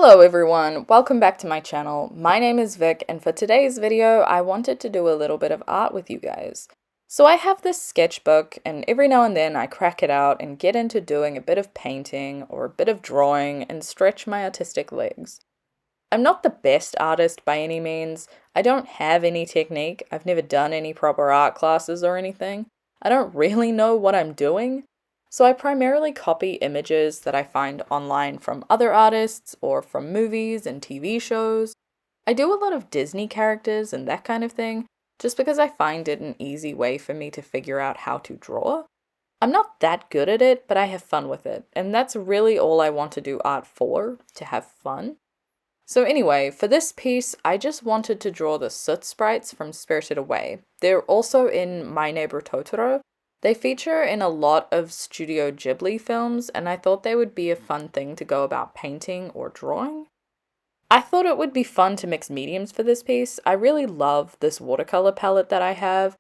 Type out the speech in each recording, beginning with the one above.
Hello everyone, welcome back to my channel. My name is Vic, and for today's video I wanted to do a little bit of art with you guys. So I have this sketchbook, and every now and then I crack it out and get into doing a bit of painting or a bit of drawing and stretch my artistic legs. I'm not the best artist by any means. I don't have any technique. I've never done any proper art classes or anything. I don't really know what I'm doing. So I primarily copy images that I find online from other artists or from movies and TV shows. I do a lot of Disney characters and that kind of thing, just because I find it an easy way for me to figure out how to draw. I'm not that good at it, but I have fun with it, and that's really all I want to do art for, to have fun. So anyway, for this piece, I just wanted to draw the Soot Sprites from Spirited Away. They're also in My Neighbor Totoro. They feature in a lot of Studio Ghibli films, and I thought they would be a fun thing to go about painting or drawing. I thought it would be fun to mix mediums for this piece. I really love this watercolor palette that I have.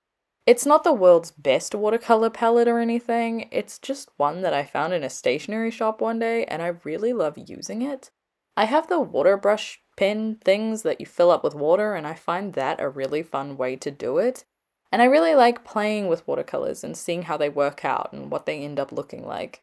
It's not the world's best watercolor palette or anything, it's just one that I found in a stationery shop one day, and I really love using it. I have the water brush pen things that you fill up with water, and I find that a really fun way to do it. And I really like playing with watercolors and seeing how they work out and what they end up looking like.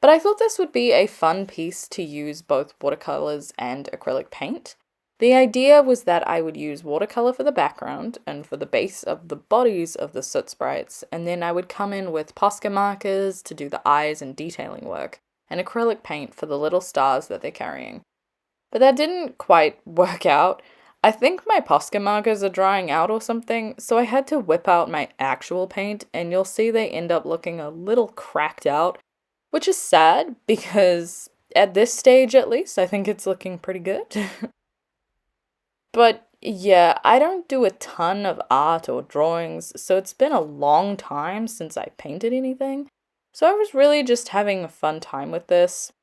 But I thought this would be a fun piece to use both watercolors and acrylic paint. The idea was that I would use watercolor for the background and for the base of the bodies of the Soot Sprites, and then I would come in with Posca markers to do the eyes and detailing work, and acrylic paint for the little stars that they're carrying. But that didn't quite work out. I think my Posca markers are drying out or something, so I had to whip out my actual paint, and you'll see they end up looking a little cracked out, which is sad because at this stage at least, I think it's looking pretty good. But yeah, I don't do a ton of art or drawings, so it's been a long time since I painted anything. So I was really just having a fun time with this.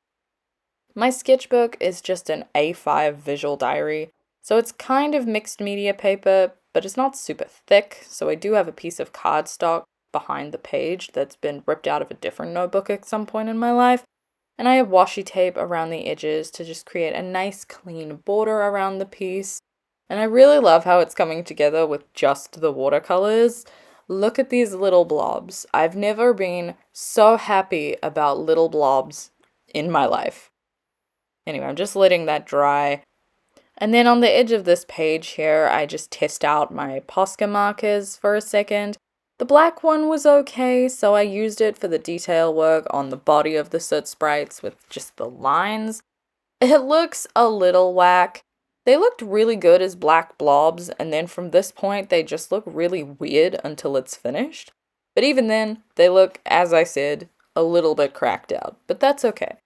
My sketchbook is just an A5 visual diary, so it's kind of mixed media paper, but it's not super thick, so I do have a piece of cardstock behind the page that's been ripped out of a different notebook at some point in my life, and I have washi tape around the edges to just create a nice clean border around the piece. And I really love how it's coming together with just the watercolors. Look at these little blobs. I've never been so happy about little blobs in my life. Anyway, I'm just letting that dry. And then on the edge of this page here, I just test out my Posca markers for a second. The black one was okay, so I used it for the detail work on the body of the Soot Sprites with just the lines. It looks a little whack. They looked really good as black blobs, and then from this point they just look really weird until it's finished. But even then, they look, as I said, a little bit cracked out, but that's okay.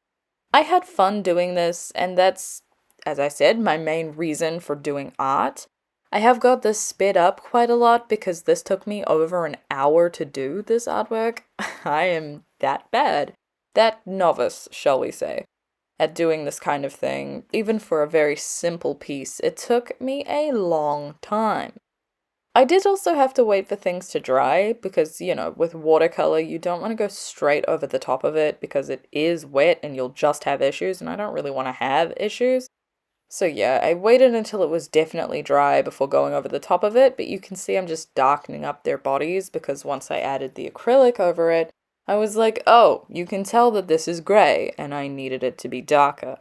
I had fun doing this, and that's, as I said, my main reason for doing art. I have got this sped up quite a lot because this took me over an hour to do this artwork. I am that bad. That novice, shall we say, at doing this kind of thing. Even for a very simple piece, it took me a long time. I did also have to wait for things to dry because, with watercolor, you don't want to go straight over the top of it because it is wet and you'll just have issues, and I don't really want to have issues. So yeah, I waited until it was definitely dry before going over the top of it, but you can see I'm just darkening up their bodies because once I added the acrylic over it, I was like, oh, you can tell that this is gray, and I needed it to be darker.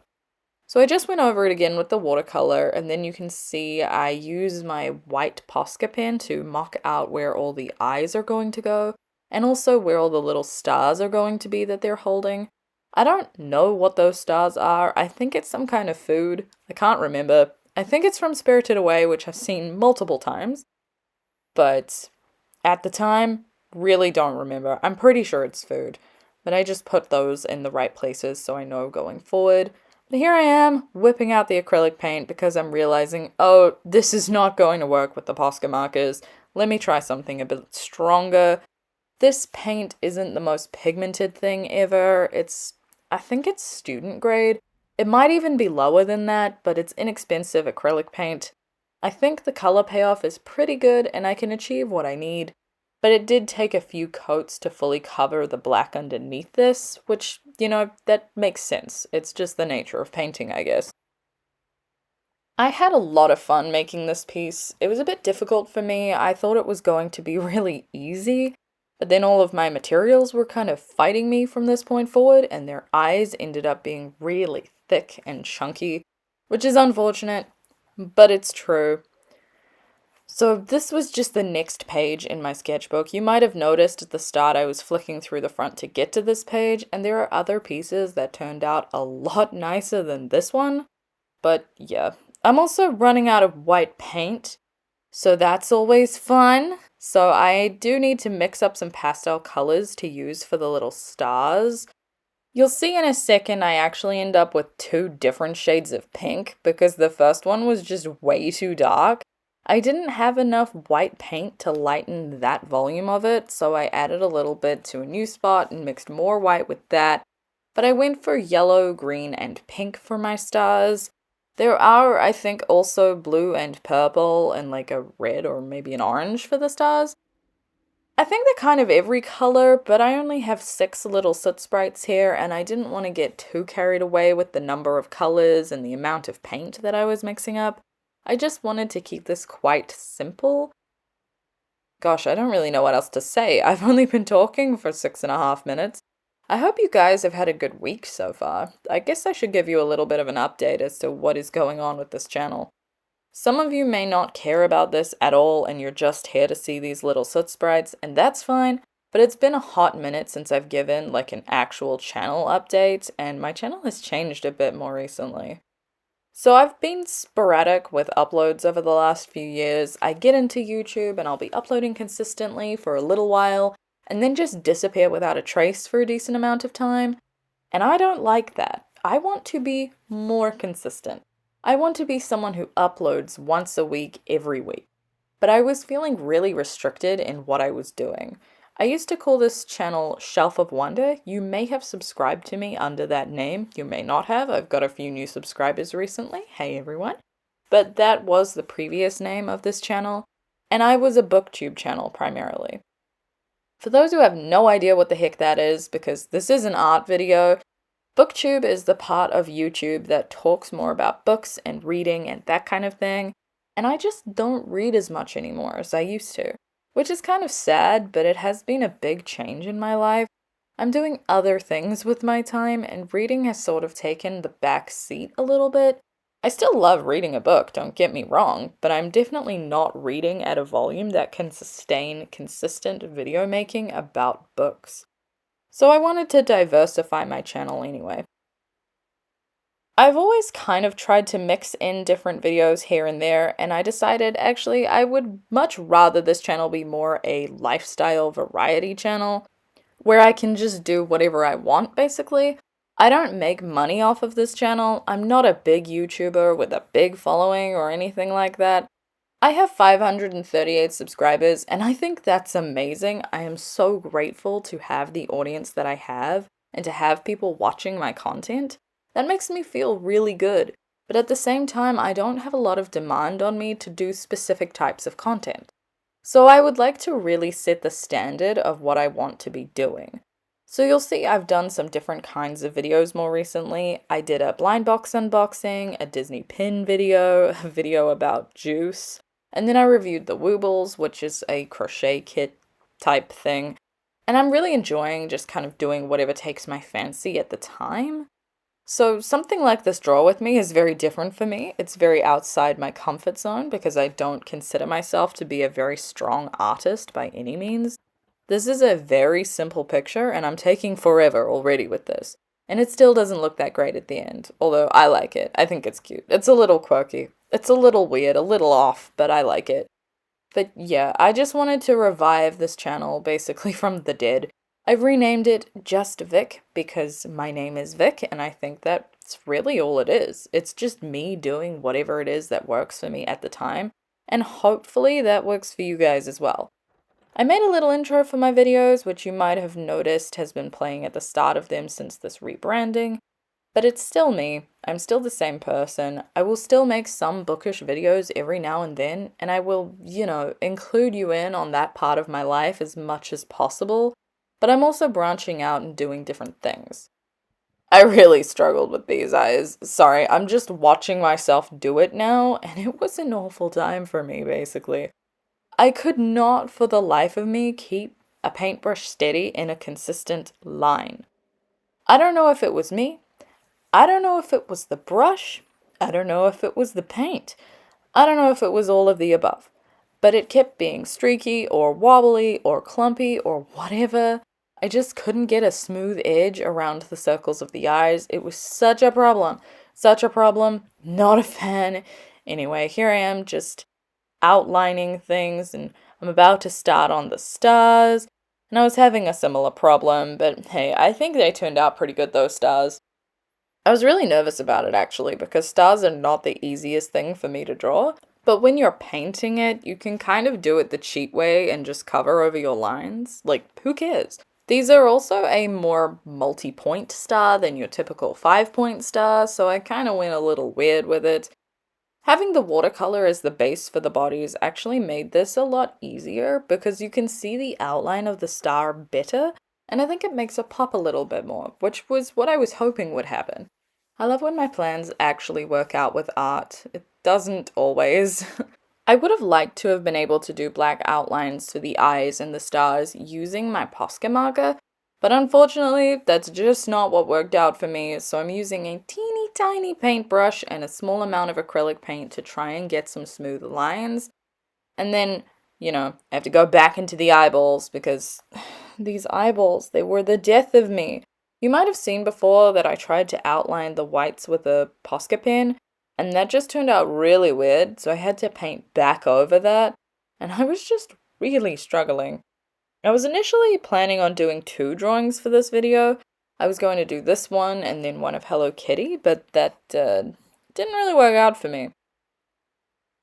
So I just went over it again with the watercolor, and then you can see I use my white Posca pen to mock out where all the eyes are going to go, and also where all the little stars are going to be that they're holding. I don't know what those stars are. I think it's some kind of food. I can't remember. I think it's from Spirited Away, which I've seen multiple times. But at the time, really don't remember. I'm pretty sure it's food. But I just put those in the right places so I know going forward. But here I am, whipping out the acrylic paint because I'm realizing, oh, this is not going to work with the Posca markers. Let me try something a bit stronger. This paint isn't the most pigmented thing ever. I think it's student grade. It might even be lower than that, but it's inexpensive acrylic paint. I think the color payoff is pretty good and I can achieve what I need. But it did take a few coats to fully cover the black underneath this, which, that makes sense. It's just the nature of painting, I guess. I had a lot of fun making this piece. It was a bit difficult for me. I thought it was going to be really easy, but then all of my materials were kind of fighting me from this point forward, and their eyes ended up being really thick and chunky, which is unfortunate, but it's true. So this was just the next page in my sketchbook. You might have noticed at the start I was flicking through the front to get to this page, and there are other pieces that turned out a lot nicer than this one. But yeah, I'm also running out of white paint, so that's always fun. So I do need to mix up some pastel colors to use for the little stars. You'll see in a second I actually end up with two different shades of pink because the first one was just way too dark. I didn't have enough white paint to lighten that volume of it, so I added a little bit to a new spot and mixed more white with that. But I went for yellow, green, and pink for my stars. There are, I think, also blue and purple and like a red or maybe an orange for the stars. I think they're kind of every color, but I only have 6 little Soot Sprites here, and I didn't want to get too carried away with the number of colors and the amount of paint that I was mixing up. I just wanted to keep this quite simple. Gosh, I don't really know what else to say. I've only been talking for 6.5 minutes. I hope you guys have had a good week so far. I guess I should give you a little bit of an update as to what is going on with this channel. Some of you may not care about this at all and you're just here to see these little Soot Sprites, and that's fine, but it's been a hot minute since I've given like an actual channel update, and my channel has changed a bit more recently. So I've been sporadic with uploads over the last few years. I get into YouTube and I'll be uploading consistently for a little while, and then just disappear without a trace for a decent amount of time. And I don't like that. I want to be more consistent. I want to be someone who uploads once a week, every week. But I was feeling really restricted in what I was doing. I used to call this channel Shelf of Wonder. You may have subscribed to me under that name. You may not have. I've got a few new subscribers recently. Hey everyone. But that was the previous name of this channel. And I was a booktube channel primarily. For those who have no idea what the heck that is, because this is an art video, booktube is the part of YouTube that talks more about books and reading and that kind of thing, and I just don't read as much anymore as I used to, which is kind of sad, but it has been a big change in my life. I'm doing other things with my time, and reading has sort of taken the back seat a little bit. I still love reading a book, don't get me wrong, but I'm definitely not reading at a volume that can sustain consistent video making about books. So I wanted to diversify my channel anyway. I've always kind of tried to mix in different videos here and there, and I decided actually I would much rather this channel be more a lifestyle variety channel, where I can just do whatever I want basically. I don't make money off of this channel. I'm not a big YouTuber with a big following or anything like that. I have 538 subscribers, and I think that's amazing. I am so grateful to have the audience that I have and to have people watching my content. That makes me feel really good. But at the same time, I don't have a lot of demand on me to do specific types of content. So I would like to really set the standard of what I want to be doing. So you'll see I've done some different kinds of videos more recently. I did a blind box unboxing, a Disney pin video, a video about juice, and then I reviewed the Woobles, which is a crochet kit type thing. And I'm really enjoying just kind of doing whatever takes my fancy at the time. So something like this Draw With Me is very different for me. It's very outside my comfort zone because I don't consider myself to be a very strong artist by any means. This is a very simple picture and I'm taking forever already with this. And it still doesn't look that great at the end, although I like it. I think it's cute. It's a little quirky. It's a little weird, a little off, but I like it. But yeah, I just wanted to revive this channel basically from the dead. I've renamed it Just Vic because my name is Vic and I think that's really all it is. It's just me doing whatever it is that works for me at the time, and hopefully that works for you guys as well. I made a little intro for my videos, which you might have noticed has been playing at the start of them since this rebranding, but it's still me. I'm still the same person. I will still make some bookish videos every now and then, and I will, include you in on that part of my life as much as possible, but I'm also branching out and doing different things. I really struggled with these eyes. Sorry, I'm just watching myself do it now, and it was an awful time for me, basically. I could not for the life of me keep a paintbrush steady in a consistent line. I don't know if it was me. I don't know if it was the brush. I don't know if it was the paint. I don't know if it was all of the above. But it kept being streaky or wobbly or clumpy or whatever. I just couldn't get a smooth edge around the circles of the eyes. It was such a problem. Such a problem. Not a fan. Anyway, here I am just outlining things, and I'm about to start on the stars. And I was having a similar problem, but hey, I think they turned out pretty good, those stars. I was really nervous about it actually, because stars are not the easiest thing for me to draw. But when you're painting it, you can kind of do it the cheat way and just cover over your lines. Like, who cares? These are also a more multi-point star than your typical 5-point star, so I kind of went a little weird with it. Having the watercolor as the base for the bodies actually made this a lot easier because you can see the outline of the star better, and I think it makes it pop a little bit more, which was what I was hoping would happen. I love when my plans actually work out with art. It doesn't always. I would have liked to have been able to do black outlines to the eyes and the stars using my Posca marker, but unfortunately, that's just not what worked out for me, so I'm using a teeny tiny paintbrush and a small amount of acrylic paint to try and get some smooth lines. And then, I have to go back into the eyeballs because these eyeballs, they were the death of me. You might have seen before that I tried to outline the whites with a Posca pen, and that just turned out really weird, so I had to paint back over that, and I was just really struggling. I was initially planning on doing 2 drawings for this video. I was going to do this one and then one of Hello Kitty, but that didn't really work out for me.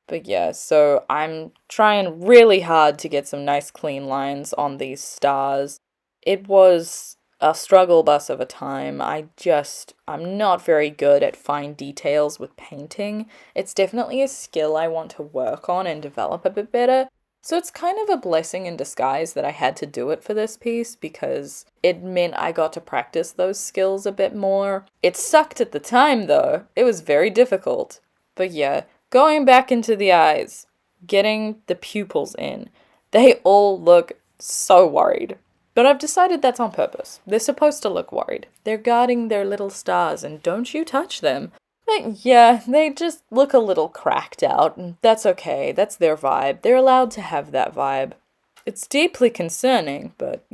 But yeah, so I'm trying really hard to get some nice clean lines on these stars. It was a struggle bus of a time. I'm not very good at fine details with painting. It's definitely a skill I want to work on and develop a bit better. So it's kind of a blessing in disguise that I had to do it for this piece because it meant I got to practice those skills a bit more. It sucked at the time though. It was very difficult. But yeah, going back into the eyes, getting the pupils in. They all look so worried. But I've decided that's on purpose. They're supposed to look worried. They're guarding their little stars and don't you touch them. But yeah, they just look a little cracked out, and that's okay. That's their vibe. They're allowed to have that vibe. It's deeply concerning, but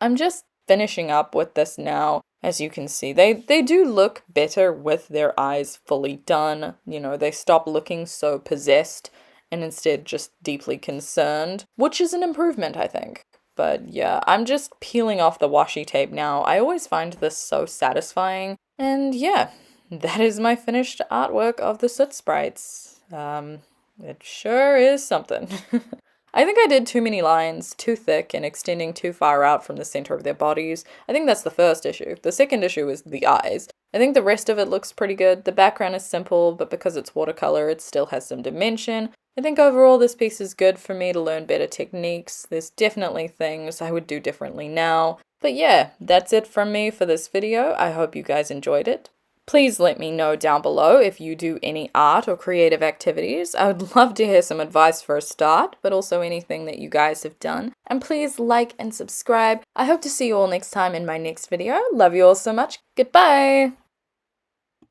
I'm just finishing up with this now. As you can see, they do look better with their eyes fully done. They stop looking so possessed and instead just deeply concerned, which is an improvement, I think. But yeah, I'm just peeling off the washi tape now. I always find this so satisfying. And yeah, that is my finished artwork of the Soot Sprites. It sure is something. I think I did too many lines, too thick, and extending too far out from the center of their bodies. I think that's the first issue. The second issue is the eyes. I think the rest of it looks pretty good. The background is simple, but because it's watercolor, it still has some dimension. I think overall this piece is good for me to learn better techniques. There's definitely things I would do differently now. But yeah, that's it from me for this video. I hope you guys enjoyed it. Please let me know down below if you do any art or creative activities. I would love to hear some advice for a start, but also anything that you guys have done. And please like and subscribe. I hope to see you all next time in my next video. Love you all so much. Goodbye!